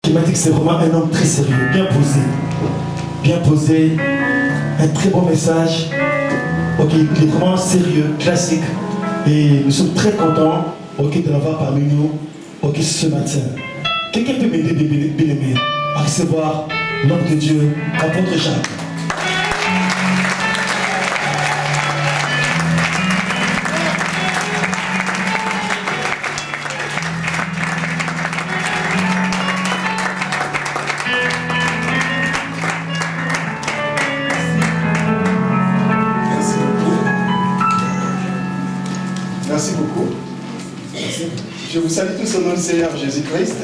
qui m'a dit que c'est vraiment un homme très sérieux, bien posé, un très bon message. Ok, il est vraiment sérieux, classique. Et nous sommes très contents de l'avoir parmi nous ce matin. Quelqu'un peut m'aider, bien aimé, à recevoir l'homme de Dieu, apôtre Jacques. Merci beaucoup. Je vous salue tous au nom du Seigneur Jésus-Christ.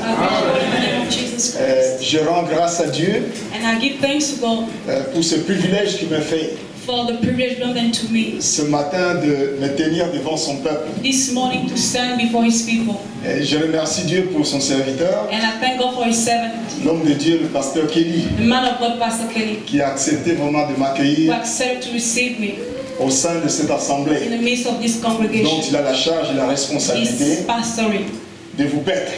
Je rends grâce à Dieu pour ce privilège qu'il m'a fait for the privilege given to me ce matin de me tenir devant son peuple. this morning to stand before his people. Et je remercie Dieu pour son serviteur, And I thank God for his servant, l'homme de Dieu, le pasteur Kelly, the man of God, Pastor Kelly, qui a accepté vraiment de who m'accueillir accepted to receive me au sein de cette in assemblée the midst of this dont congregation. il a la charge et la responsabilité His pastoring. de vous paître.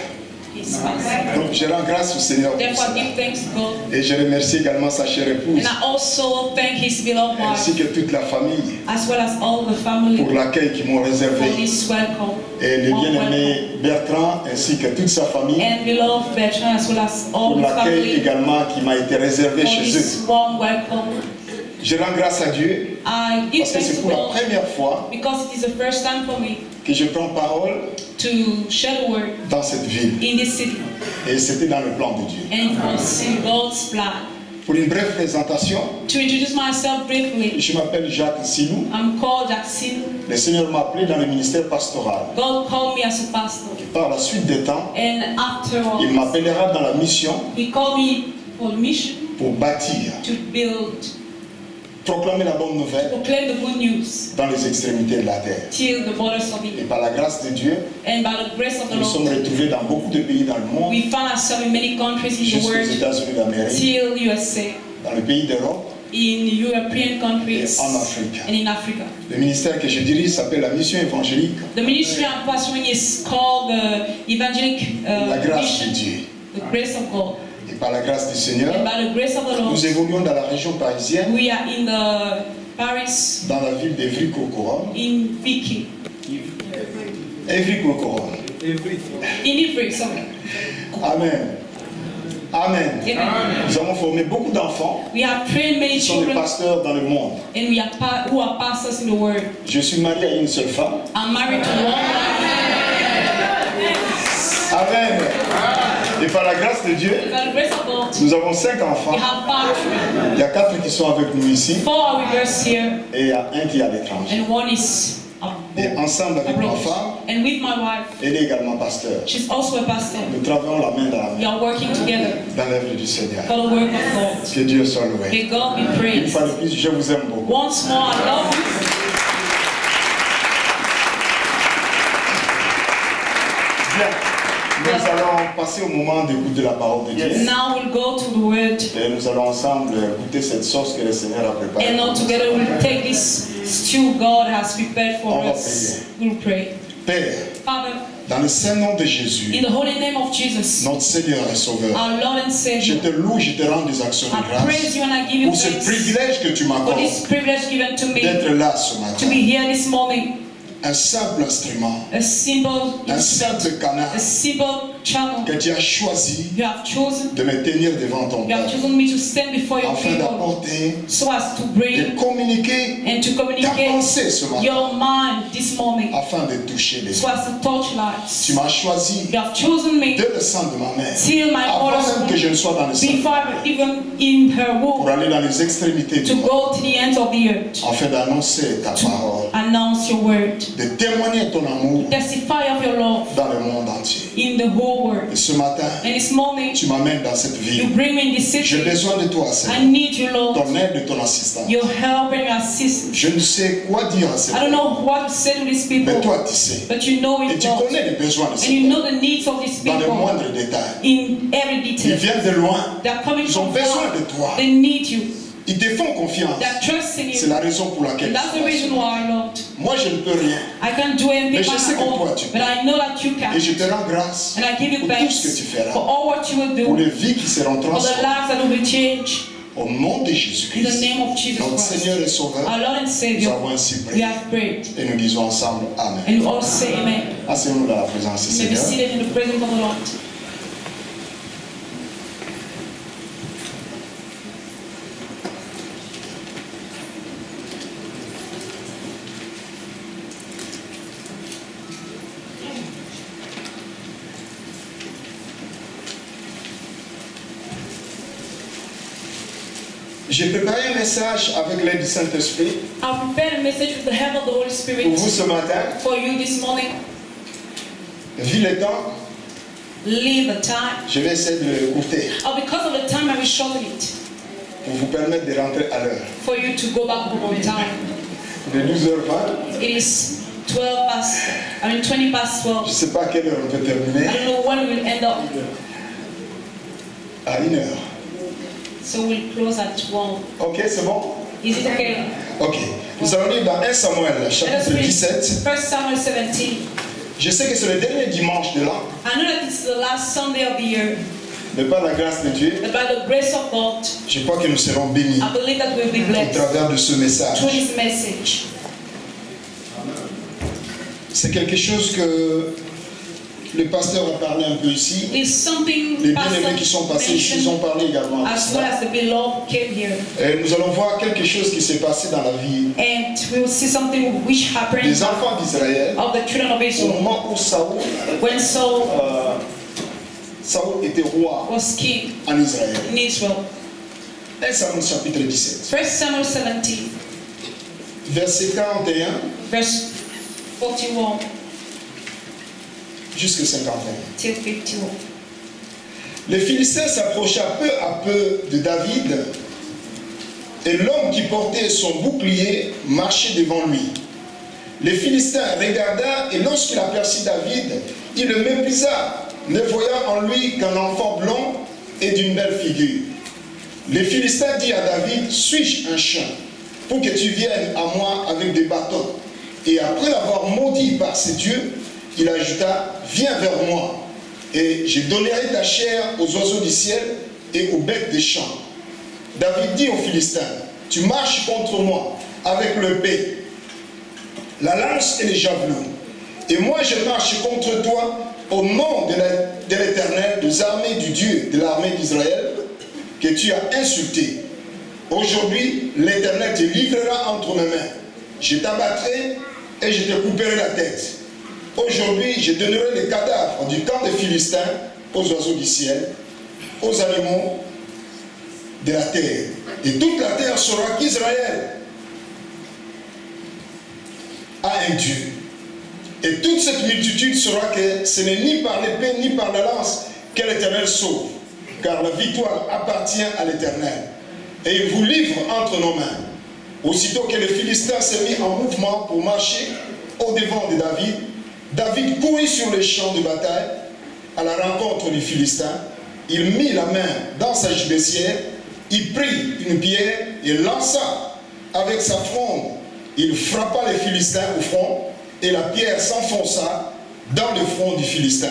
His pastoring. Donc je rends grâce au Seigneur pour Therefore, cela. give thanks to God. Et je remercie également sa chère épouse, And I also thank his beloved ainsi wife, que toute la famille as well as all the family, pour l'accueil qu'ils m'ont for réservé. this welcome. Et le Warm bien-aimé Bertrand, ainsi que toute sa famille, And beloved Bertrand, as well as all pour the l'accueil family, également qui m'a été réservé for chez this eux. warm welcome. Je rends grâce à Dieu I give parce que thanks c'est to pour la God première fois because it is the first time for me que je prends parole to share the word dans cette ville. in this city, Et c'était dans le plan de Dieu. and it was in God's plan. Pour une brève présentation, To introduce myself briefly, je m'appelle Jacques Silou. I'm called Jackson. Le Seigneur m'a appelé dans le ministère pastoral. God called me as a pastor, Par la suite des temps, and il afterwards, m'appellera dans la mission He called me for the mission pour bâtir, to build, proclamer la bonne nouvelle proclaim the good news dans les extrémités de la terre. till the borders of Et it. par la grâce de Dieu, And by the grace of the nous sommes Lord, retrouvés dans beaucoup de pays dans le monde, we found ourselves in many countries in the jusqu'aux world États-Unis d'Amérique, till USA, dans le pays d'Europe in European countries, et en Afrique. and in Africa. Le ministère que je dirige s'appelle la mission évangélique, The ministry I'm pastoring is called the Evangelic la grâce Mission, de Dieu. the grace of God. Et par la grâce du Seigneur, And by the grace of the Lord, nous évoluons dans la région parisienne, we are in the Paris, dans la ville d'Evry-Courcouronnes. in Vicky, Evry-Courcouronnes. in Ivry, sorry. Amen. Amen. Amen. Nous avons formé beaucoup d'enfants We have trained many qui sont des children, pasteurs dans le monde. and we are who are pastors in the world. Je suis marié à une seule femme. I'm married to one wife. Amen. Et par la grâce de Dieu, By the grace of God, nous avons 5 enfants. we have 5 children. Il y a 4 qui sont avec nous ici 4 are with us here, et il y a un qui est à l'étranger. and one is Et ensemble avec ma abroad. femme, And with my wife, elle est également pasteur. she's also a pastor. Nous travaillons la main dans la We main are working together dans l'œuvre du Seigneur. for the work of God. Que Dieu soit loué. May God be Une praised. fois de plus, je vous aime beaucoup. Once more, I love you. Bien. Nous allons passer au moment d'écouter la parole de Dieu. Now we'll go to the word, Et nous allons ensemble goûter cette sauce que le Seigneur a préparée. and all together we'll take this stew God has prepared for us. We'll pray. Père, Father, dans le saint nom de in Jésus, the holy name of Jesus, notre Seigneur et Sauveur, our Lord and je Savior, te loue, je te rends des actions de I praise grâce you and I give you pour ce thanks privilège que tu for m'accordes this privilege given to me d'être là ce to matin. be here this morning. Un simple instrument, A simple un instrument, simple canal a simple channel. que tu as choisi You have chosen. de me tenir devant ton You have peuple chosen me to stand before your afin people d'apporter, so as to de bring communiquer and to ta communicate pensée ce matin your mind this morning afin de toucher les so gens. as to touch lives. Tu m'as choisi You have chosen me dès le sang de ma mère, till my avant mother's même que je womb, ne sois dans le sang, before I'm even in her pour womb, aller dans les extrémités du to monde, go to the ends of the earth, afin d'annoncer ta parole, announce your word, de témoigner ton amour testify of your love dans le monde entier. in the whole Et world. ce matin, And this morning, tu m'amènes dans cette you ville. bring me in this J'ai city. besoin de toi, I Seigneur, need you, Lord, ton aide et ton assistance. your help and your assistance. Je ne sais quoi dire à ces I don't gens, know what to say to these mais people, toi tu sais. but you know Et it, tu Lord. connais les besoins de And ces you gens, know the needs of these dans les people moindres détails. in every Ils detail. viennent de loin, They're coming ils ont from besoin far. de toi. They need you. Ils te font confiance. They are trusting C'est you. la raison pour laquelle. And that's the reason why, Lord. Moi, je ne peux rien. I can't do anything Mais je by sais my que own, toi, tu peux. but I know that you Et can. je te rends grâce And I give you pour tout ce que tu thanks feras. for all what you will Pour do, les vies qui seront for the transformées. lives that will be changed. Au nom de In the Jésus-Christ. name of Jesus Notre Christ. Seigneur et Sauveur. Our Lord and Nous Savior, avons ainsi we prié. have prayed. Et nous disons ensemble Amen. And we all say amen. Asseyons-nous dans la présence du You may be Seigneur. seated in the presence of the Lord. J'ai préparé un message avec l'aide du Saint-Esprit I've prepared a message with the help of the Holy pour Spirit vous ce matin. for you this morning. Vu le temps, Leave the time. je vais essayer de le courter Because of the time, I will shorten it pour vous permettre de rentrer à l'heure. for you to go back home on time. De 12h20, It is 20 past 12. je ne sais pas à quelle heure on peut terminer, I don't know when we will end up. à 1h. So we'll close at 12. Ok, c'est bon? Is it okay? Ok. Nous allons lire dans 1 Samuel, Let us chapitre read 17. 1 Samuel 17. Je sais que c'est le dernier dimanche de l'an, I know that it's the last Sunday of the year, mais par la grâce de Dieu, but by the grace of God, je crois que nous serons bénis I believe that we'll be au blessed travers de ce message. through this message. C'est quelque chose que le pasteur a parlé un peu ici. It's something Les bien-aimés qui sont passés ici, ils ont mentioned parlé également de as well cela. as the beloved came here. Et nous allons voir quelque chose qui s'est passé dans la vie And we will see something which happened des enfants d'Israël of the children of au Israel moment où Saoul when Saul était roi was king en Israël. in Israel. 1 Samuel chapitre 17, 1 Samuel 17, verset 41 verse 41 jusqu'à 51. till 51. Les Philistins s'approcha peu à peu de David, et l'homme qui portait son bouclier marchait devant lui. Les Philistins regarda, et lorsqu'il aperçut David, il le méprisa, ne voyant en lui qu'un enfant blond et d'une belle figure. Les Philistins dirent à David, suis-je un chien, pour que tu viennes à moi avec des bâtons? Et après l'avoir maudit par ses dieux, il ajouta, viens vers moi, et je donnerai ta chair aux oiseaux du ciel et aux bêtes des champs. David dit aux Philistins, tu marches contre moi avec l'épée, la lance et les javelots, et moi je marche contre toi au nom de l'Éternel, des armées du Dieu de l'armée d'Israël, que tu as insulté. Aujourd'hui, l'Éternel te livrera entre mes mains. Je t'abattrai et je te couperai la tête. Aujourd'hui, je donnerai les cadavres du camp des Philistins aux oiseaux du ciel, aux animaux de la terre. Et toute la terre saura qu'Israël a un Dieu. Et toute cette multitude saura que ce n'est ni par l'épée ni par la lance que l'Éternel sauve, car la victoire appartient à l'Éternel. Et il vous livre entre nos mains. Aussitôt que le Philistin s'est mis en mouvement pour marcher au-devant de David, David courut sur les champs de bataille à la rencontre du Philistin. Il mit la main dans sa gibecière, il prit une pierre et lança avec sa fronde. Il frappa les Philistins au front et la pierre s'enfonça dans le front du Philistin,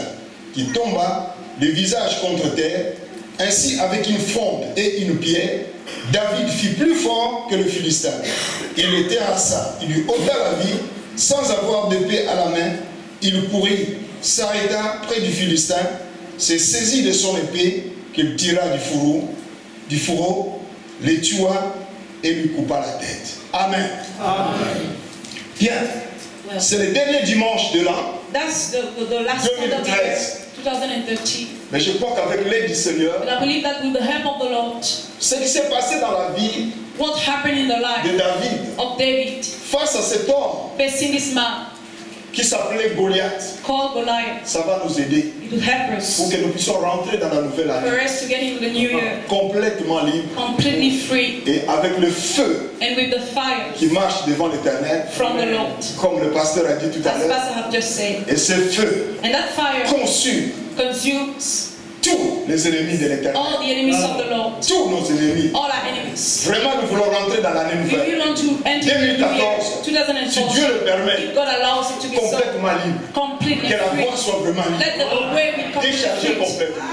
qui tomba le visage contre terre. Ainsi, avec une fronde et une pierre, David fit plus fort que le Philistin. Il le terrassa, il lui ôta la vie, sans avoir d'épée à la main. Il courut, s'arrêta près du Philistin, se saisit de son épée, qu'il tira du fourreau, le tua et lui coupa la tête. Amen. Amen. Bien. C'est le dernier dimanche de l'an. That's the last Sunday of the year, 2013. Mais je crois qu'avec l'aide du Seigneur, But I believe that with the help of the Lord, ce qui s'est passé dans la vie what happened in the life de David, of David, face à cet homme facing this man qui s'appelait Goliath, called Goliath, ça va nous aider it will help us pour que nous puissions rentrer dans la nouvelle for année us to get into the new year complètement libre completely free et avec le feu and with the fire qui marche devant l'Éternel, from the Lord, comme le pasteur a dit tout à as l'heure. Pastor have just said. Et ce feu And that fire consume consumes tous les ennemis de l'Éternel. all the enemies of the Lord, Tous nos ennemis. all our enemies. Vraiment, nous voulons rentrer dans l'année If you nouvelle. want to enter the new year, 2014, si 2014, Dieu le permet, if God allows it to be so, complètement libre. completely Que la free, voie soit vraiment libre. let the way be Déchargée completely free. complètement.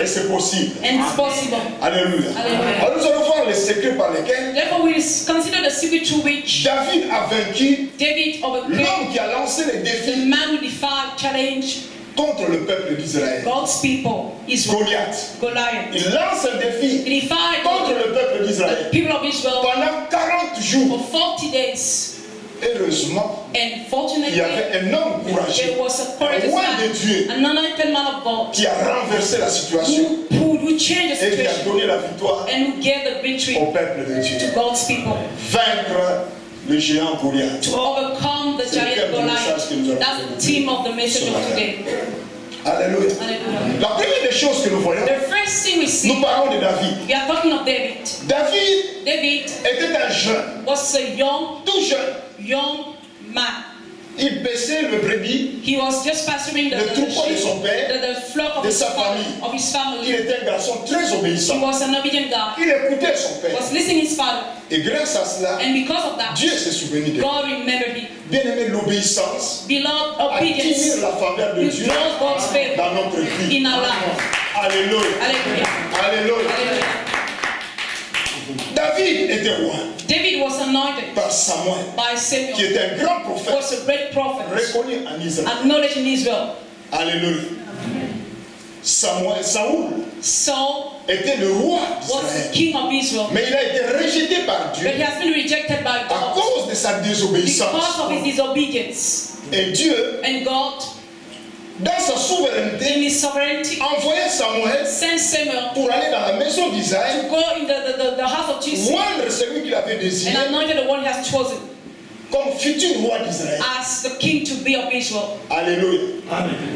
Et c'est possible. And it's possible. Alléluia. Alléluia. Alors nous allons voir les secrets par lesquels Therefore, we consider the secret through which David a vaincu David overcame l'homme qui a lancé les the défis man who defied, challenged contre le peuple d'Israël. God's people, Israel, Goliath. Goliath. Il lance un défi He defied contre le peuple the d'Israël people of Israel pendant 40 jours. for 40 days. Heureusement, And il y fortunately, avait un homme courageux, there was a un courageous roi de man, Dieu, an anointed man of God, qui a renversé la situation who changed the et qui a situation donné la victoire and who gave the victory au peuple de Dieu. to God's people. Vaincre le géant Goliath. To overcome the C'est le giant thème du message Goliath. que nous allons That's the theme of the message of today. Alléluia. Hallelujah. La première des choses que nous voyons, The first thing we see, nous parlons de David. we are talking of David. David David était un jeune, was a tout jeune. young man. Il paissait le brebis, He was just pasturing le troupeau de son père. the flock of de his, sa famille. of his Il family. était un garçon très He obéissant. was an obedient guy. Il écoutait son He père. was listening to his father. Et grâce à cela, And because of that, Dieu s'est souvenu de lui. God remembered him. Bien aimé, l'obéissance Beloved, attire obedience la faveur de Dieu draws God's favor dans notre vie. in our life. Alléluia. Hallelujah. Alléluia. Hallelujah. David était roi David was anointed par Samuel, by qui Samuel, était un grand prophète was a great prophet, reconnu en Israël. acknowledged in Israel. Alléluia. Saoul Saul était le roi was the d'Israël. king of Israel, Mais il a été rejeté par Dieu but he has been rejected by à God cause de sa désobéissance. because of his disobedience. Et Dieu, And God, dans sa souveraineté, in his sovereignty, envoyait Samuel sent Samuel pour aller dans la maison to d'Israël, go in the house of Jesus moindre celui qu'il avait désiré and anointed the one he has chosen comme futur roi d'Israël. as the king to be of Israel. Alléluia.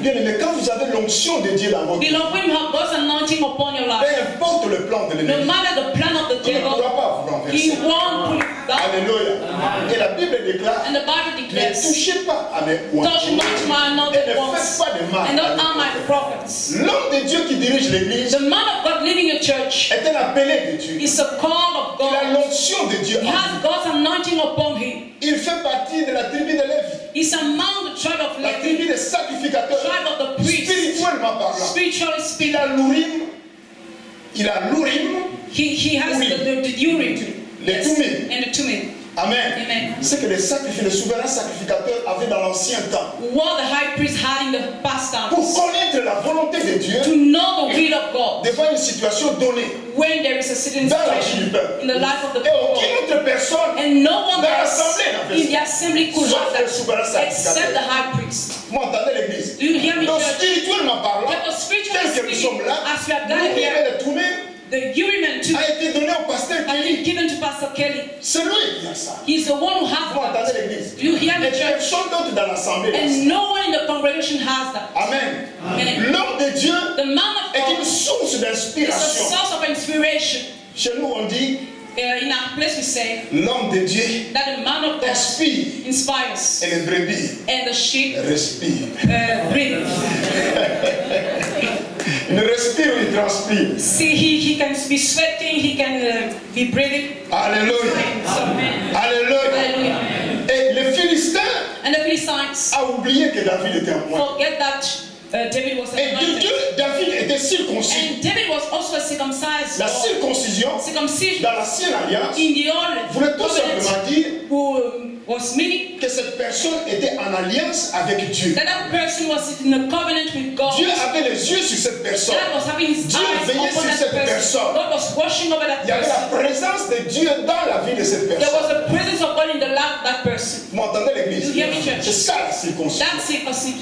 Bien aimé, quand vous avez l'onction de Dieu dans votre vie, Beloved, when you have God's anointing upon your life, peu importe le plan de no l'ennemi, matter the plan of the il ne devil, pourra pas vous he renverser. won't pull it down. Alléluia. Et la Bible déclare, And the Bible ne declares, touchez pas à mes touch oiseaux not my et anointed ne ones, faites pas de mal. and à not harm lui. my prophets. L'homme de Dieu qui dirige l'église The man of God living in church est un appelé de Dieu. is a call of Il a God. l'onction de Dieu. He has God's anointing upon him. Il fait partie de la tribu de Lévi, He's among the tribe of la Levi, tribu des sacrificateurs, tribe of the priests, spirituellement parlant. spiritually Il speaking. a l'Urim, il a l'Urim, He has the Urim les Thummim. and the Thummim. Amen. Amen. C'est que les souverains sacrificateurs avaient dans l'ancien temps. What the high priest had in the past Pour times, connaître la volonté de Dieu to know the will of God devant une situation donnée when there is a certain dans la vie situation du peuple. in the life of the Et aucune people. autre personne, And no one dans else l'assemblée n'avait in the ça. assembly could Sauf have les souverains that except the sacrificateurs. high priest. Vous m'entendez l'église? Do you hear me, Donc church? spirituellement parlant, But spiritually tel que nous speaking, sommes là, as we are gathered l'Urim here, et le Thummim the Urim and Thummim a été donné au pasteur have Kelly. been given to Pastor Kelly. C'est lui qui a ça. He's the one who has Vous m'entendez that. l'église? Do you hear me, Et church? personne d'autre dans l'assemblée. n'a ça. And no one in the congregation has that. Amen. Amen. L'homme de Dieu The man of est God une source is a d'inspiration. source of inspiration. Chez nous, on dit In our place we say l'homme de Dieu that the man of God inspire inspires et les brebis and the sheep respirent. breathe. Il respire ou il transpire. See, he can be sweating, he can be breathing. Alléluia. So, Alléluia. hallelujah. Et les Philistins And the Philistines ont oublié que David était un roi. forget that David was Et de anointed. Dieu, David était circoncis. And David was also circumcised. La circoncision Circumcision dans l'ancienne alliance in the old voulait tout simplement covenant dire was meaning que cette personne était en alliance avec Dieu. that person was in a covenant with God. Dieu avait les yeux sur cette personne. God was having his Dieu eyes veillait upon sur that cette person. personne. God was watching over that Il y avait person. la présence de Dieu dans la vie de cette There personne. was the presence of God in the life of that person. Vous m'entendez l'église? You hear me, church? C'est ça la circoncision. That's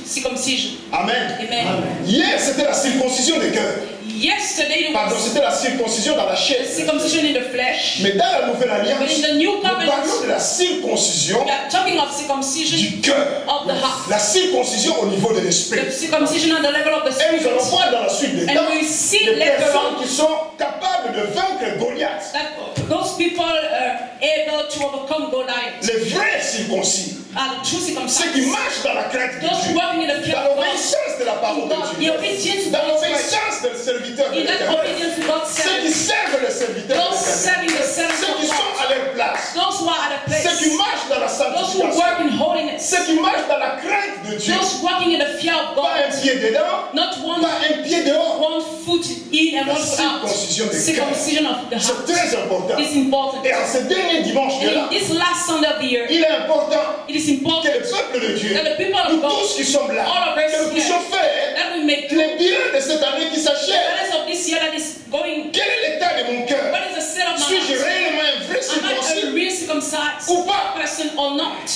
circumcision. Amen. Amen. Hier, c'était la circoncision des cœurs. Yesterday it Pardon, was c'était la circoncision dans la chair. circumcision in the flesh. Mais dans la nouvelle alliance, But in the new nous covenant, parlons de la circoncision we are talking of circumcision du cœur. of the heart. La circoncision au niveau de l'esprit. The circumcision at the level of the Et nous allons spirit. voir dans la suite des And temps we see des later personnes on qui sont capables capables de vaincre Goliath. That those people are able to overcome Goliath. Les vrais circoncis. The true Ceux qui circumstances. marchent dans la crainte de Those Dieu. walking in the fear Dans of God. l'obéissance de la parole de The Dieu. obedience to Dans God's word. l'obéissance du serviteur de In that l'Éternel. obedience to God's Ceux qui service. servent le serviteur de Those serving the l'Éternel. servants Ceux qui of sont God. à leur place. Those who are at a Ceux qui place. marchent dans la Those who sanctification. work in holiness. Ceux qui marchent dans la crainte de Dieu. Those walking in the fear of Pas un God. pied dedans, Not one pas un pied dehors. one foot in and La one foot out. circoncision des Circumcision of the C'est heart. très important. It's important. Et en ce dernier dimanche de And là, in this last Sunday of the year, il est important it is que important le peuple de Dieu, that the people of nous God, tous qui sommes là, all of us que nous puissions here, faire that we make les bilans de cette année qui the s'achève. balance of this year that is going. Quel est l'état de mon cœur? What is the state of my Suis-je heart? réellement un vrai Am I a circoncis real circumcised ou pas? person or not?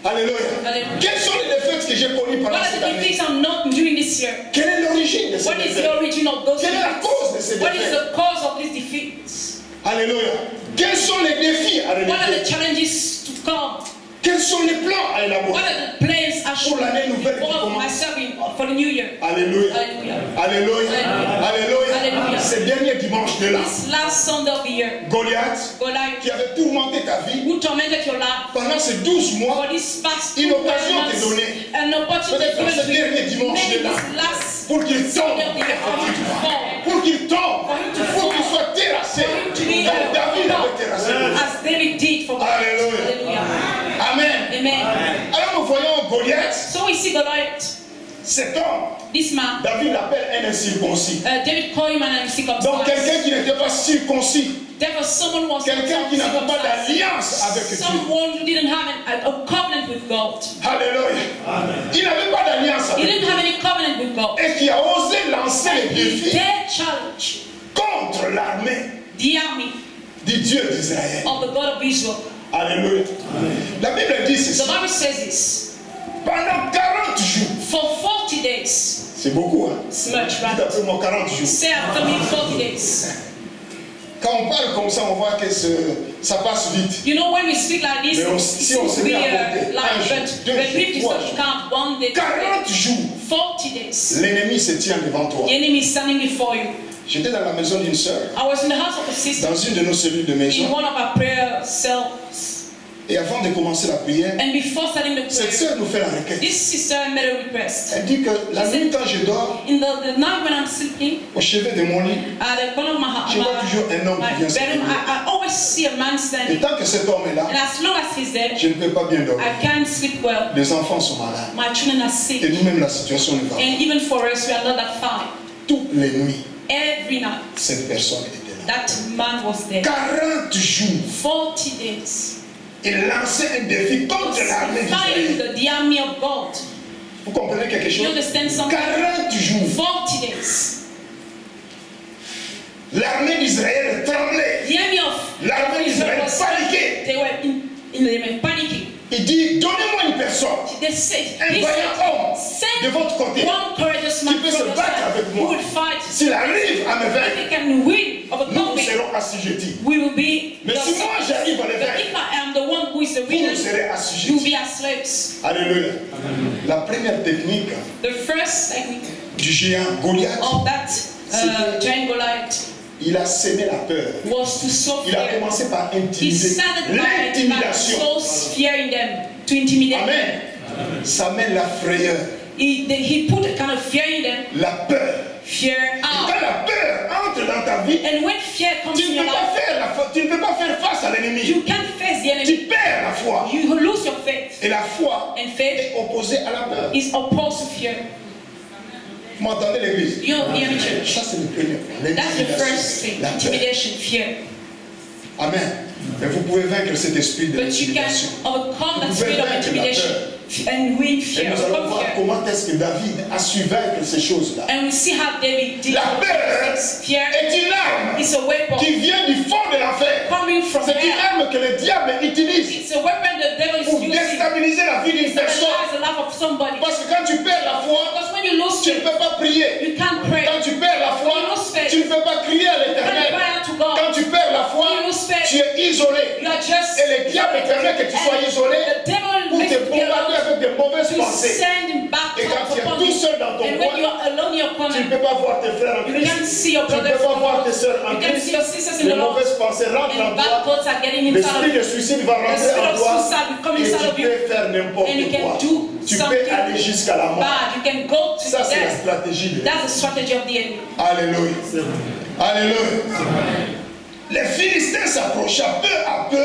Alléluia. Alléluia. Quelles sont les défaites que j'ai connues pendant What are cette the année? defeats I'm not doing this year? Quelle est l'origine de ces What is the défaites? origin of those Quelle est la defeats? cause de ces What is défaites? the cause of these defeats? Alléluia. Quels sont les défis à What are the relever? challenges to come? Quels sont les plans à What élaborer? are the plans I should Pour l'année nouvelle qui for commence. myself for the new year? Alléluia. Hallelujah. Alléluia. Alléluia. Alléluia. Ce dernier dimanche de là, This last Sunday of the year, Goliath, Goliath, qui avait tourmenté ta vie who tormented your life pendant ces 12 mois, for this past une occasion 12 t'est months, donnée. an opportunity Peut-être dans ce given to dernier you, dimanche maybe de là, this last pour qu'il tombe, Sunday of the year, for him to fall, pour qu'il tombe, For him to pour qu'il fall. soit terrassé, for him to be comme David avait terrassé. as David did for God. Alléluia. Hallelujah. Amen. Amen. Alors nous voyons Goliath, So we see Goliath, cet homme, this man. David l'appelle un incirconcis. David called him an Donc quelqu'un uncircumcised. qui n'était pas circoncis, Therefore, someone who was quelqu'un qui n'avait pas uncircumcised. d'alliance avec Dieu. Someone who didn't have a covenant with God. Alléluia. Il n'avait pas d'alliance He avec didn't Dieu. have any covenant with God. Et qui a osé lancer le He défi dared challenge contre l'armée the army du Dieu d'Israël. of the God of Israel. Alléluia. La Bible dit The ceci. Bible says this. Pendant 40 jours, For 40 days. c'est beaucoup, hein? It's much, Dites right? après moi 40 jours. Say after me 40 days. Quand on parle comme ça, on voit que ça passe vite. You know, when we speak like this, Mais on- it si on se seems to be met à compter, un like, jour, but deux when jours, we just trois don't jours. count 1 day, 40 jours, 40 days. l'ennemi se tient devant toi. The enemy is standing before you. J'étais dans la maison d'une sœur, I was in the house of a sister dans une de nos cellules de in maison. one of our prayer cells. Et avant de commencer la prière, And before starting the cette prayer, sœur nous fait la requête. this sister made a request. Elle dit que la nuit quand je dors, In the night when I'm sleeping, au chevet de mon lit, at the corner of my je vois toujours un homme qui vient se bedroom, lever. I always see a man Et standing. tant que cet homme est là, And as long as he's there, je ne peux pas bien dormir. I can't sleep well. Les enfants sont malades. My children are Et sick. nous-mêmes, la situation ne va pas. And even for us, we are not that fine. Toutes les nuits, Every night, cette personne était là. that man was there. 40 jours, 40 days. il lançait un défi contre l'armée Fighting d'Israël. the army of God. Vous comprenez quelque You chose? understand something? 40 jours, 40 days. l'armée d'Israël tremblait. The army of L'armée d'Israël was paniquait. they were panicking. Il dit, donnez-moi une personne, They said, un "This vaillant homme send de votre côté one courageous man qui peut se from your battre side avec who moi. will fight. S'il arrive à me If vaincre, he can win, nous overcome me, serons assujettis. we will be Mais your si moi subjects. j'arrive à le But vaincre, if I am the one who is the vous winner, serez you will assujettis. be as slaves." Alléluia. La première technique The first technique du géant Goliath, of that giant Goliath il a sémé la peur. was to sow Il a fear. commencé par He intimider. started by L'intimidation. sow fear in them, to intimidate them. Amen. Ça met la frayeur, He put a kind of fear in them, la peur. fear Et out. quand la peur entre dans ta vie, And when fear comes tu in ne your peux pas life, tu ne peux pas faire face à l'ennemi. you can't face the Tu enemy. perds la foi. You lose your faith. Et la foi And faith est opposée à la peur. is opposed to fear. Vous m'entendez l'église? You hear me, church? Ça c'est le premier. That's the L'intimidation. first thing. La peur. Intimidation, fear. Amen. Mais vous pouvez vaincre cet esprit de But you can l'intimidation. overcome that Vous spirit pouvez of vaincre la intimidation peur. and win Et fear. nous allons Overcome voir fear. comment est-ce que David a su vaincre ces choses-là. And we see how David did La peur this. Fear est une arme is a weapon qui vient du fond de l'enfer. coming from C'est une hell. arme que le diable utilise It's a weapon the devil is pour using déstabiliser la vie d'une to personne. stabilize the life of somebody. Parce que quand tu perds la foi, Because when you lose tu ne faith, peux pas prier. you can't pray. Quand tu perds la foi, tu ne peux pas crier à You can't l'éternel. cry out to God. Quand tu perds la foi, You lose faith. tu es isolé. You are just Et le diable permet que tu sois isolé the devil pour makes te you bombarder avec de mauvaises to pensées. send him back Et quand tu es upon tout you. seul dans ton And when you coin, are alone in your tu ne corner, peux pas voir tes frères en you Christ. can't see your Tu ne brothers peux pas voir tes sœurs en You can see Christ, your sisters in les the Lord. mauvaises pensées rentrent And en bad toi. thoughts are getting inside L'esprit of de you. suicide va The rentrer spirit en of toi. suicide will come Et inside tu of you. peux faire n'importe And you can quoi. do Tu peux something aller jusqu'à la mort. bad. You can go to Ça, c'est la death. stratégie de That's the strategy of the enemy. Alléluia. Alléluia. Les Philistins s'approcha peu à peu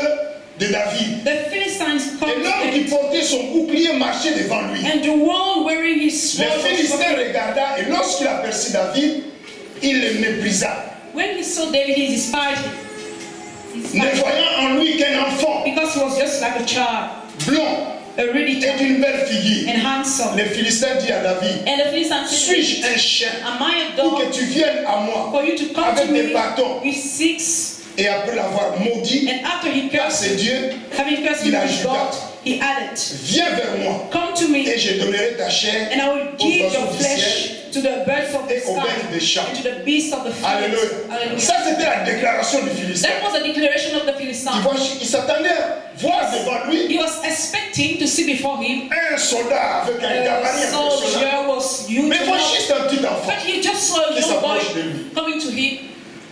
de David. The Philistines come Et l'homme qui to portait son bouclier marchait devant lui. and the one wearing his Le sword was Philistin walking. regarda et lorsqu'il aperçut David, il le méprisa, When he saw David, he despised him. ne voyant en lui qu'un enfant Because he was just like a child, blond a really et child d'une belle figure. and handsome. Le Philistin dit à David, And the Philistines said, suis-je un chien am I a pour dog que tu viennes à moi for you to come to avec des me bâtons? with six? Et après l'avoir maudit And after he par cursed, ses dieux, having cursed il him with ajouta, God, he added, viens vers moi come to me, et je donnerai ta chair and I will aux give oiseaux your du ciel flesh to the birds of the et aux sky bêtes des champs. and to the beasts of the field. Alléluia. Hallelujah. Ça, c'était la déclaration du Philistin. That was the declaration of the Philistines. Il s'attendait à voir devant lui He was expecting to see before him un soldat avec un gabarit a impressionnant. soldier was huge, Mais voit juste un petit enfant. but he just saw a Qui young boy s'approche de lui. coming to him.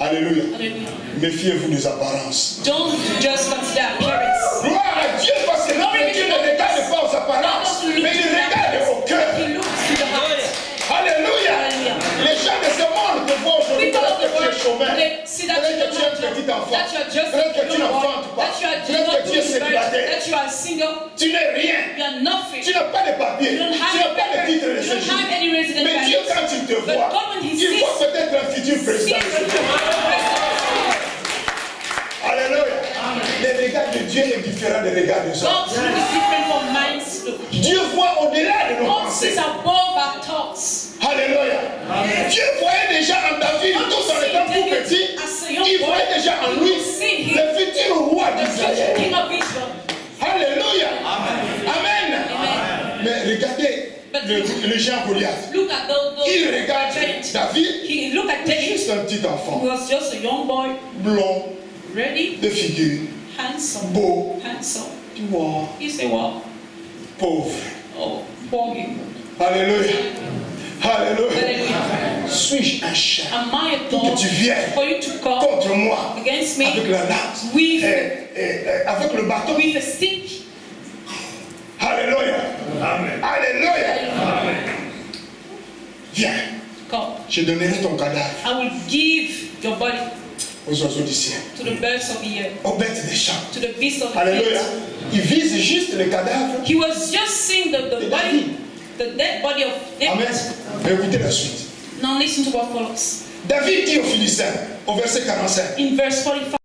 Alléluia. Hallelujah. Méfiez-vous des apparences. Don't just consider appearance. Gloire à Dieu parce que notre Dieu ne regarde pas aux apparences, mais il regarde au cœur. He looks to the heart. Alléluia. Hallelujah. Les gens de ce monde te voient aujourd'hui People of the peut-être que tu es world, chômeur. they see that Peut-être you que tu es un don't petit enfant. that you are just Peut-être que tu a young boy, n'enfantes pas. that you are Peut-être not que tu es doing marriage, célibataire. that you are single, Tu n'es rien. you are nothing. Tu n'as pas de papier. You don't Tu have n'as a pas de paper, titre de you don't séjour. have any resident Mais Dieu, permit. quand il te But voit, God, when He il sees voit peut-être un futur président. Alléluia. Le regard de Dieu est différent des regards des hommes. God's look is different from mine's look. Dieu voit au-delà de nos God pensées. sees above our thoughts. Alléluia. Dieu voyait déjà en David, tout en étant tout petit, il voyait déjà en lui le futur roi The future d'Israël. king of Israel. Alléluia. Amen. Amen. Mais regardez le géant Goliath. Look at those Il regarde giants. David, Look at David. juste un petit He enfant, was just a young boy, blond, ready, de figure, handsome, beau, handsome. wow, You say, wow, pauvre. oh, poor him. Alléluia. Alléluia. Hallelujah. Suis-je un chien Am I a pour que dog tu viennes for you to come contre moi against me avec la lance, with, avec le bâton? with a stick? Alléluia. Alléluia. Viens, Come. je donnerai ton cadavre I will give your body aux oiseaux du ciel, to the birds of the air, aux bêtes des champs. to the beasts of the Alléluia. field. Il vise juste le cadavre. He was just seeing the body, the dead body of Amen. David. Mais écoutez la suite. Now listen to what follows. David dit aux Philistins, au verset 45, In verse 45.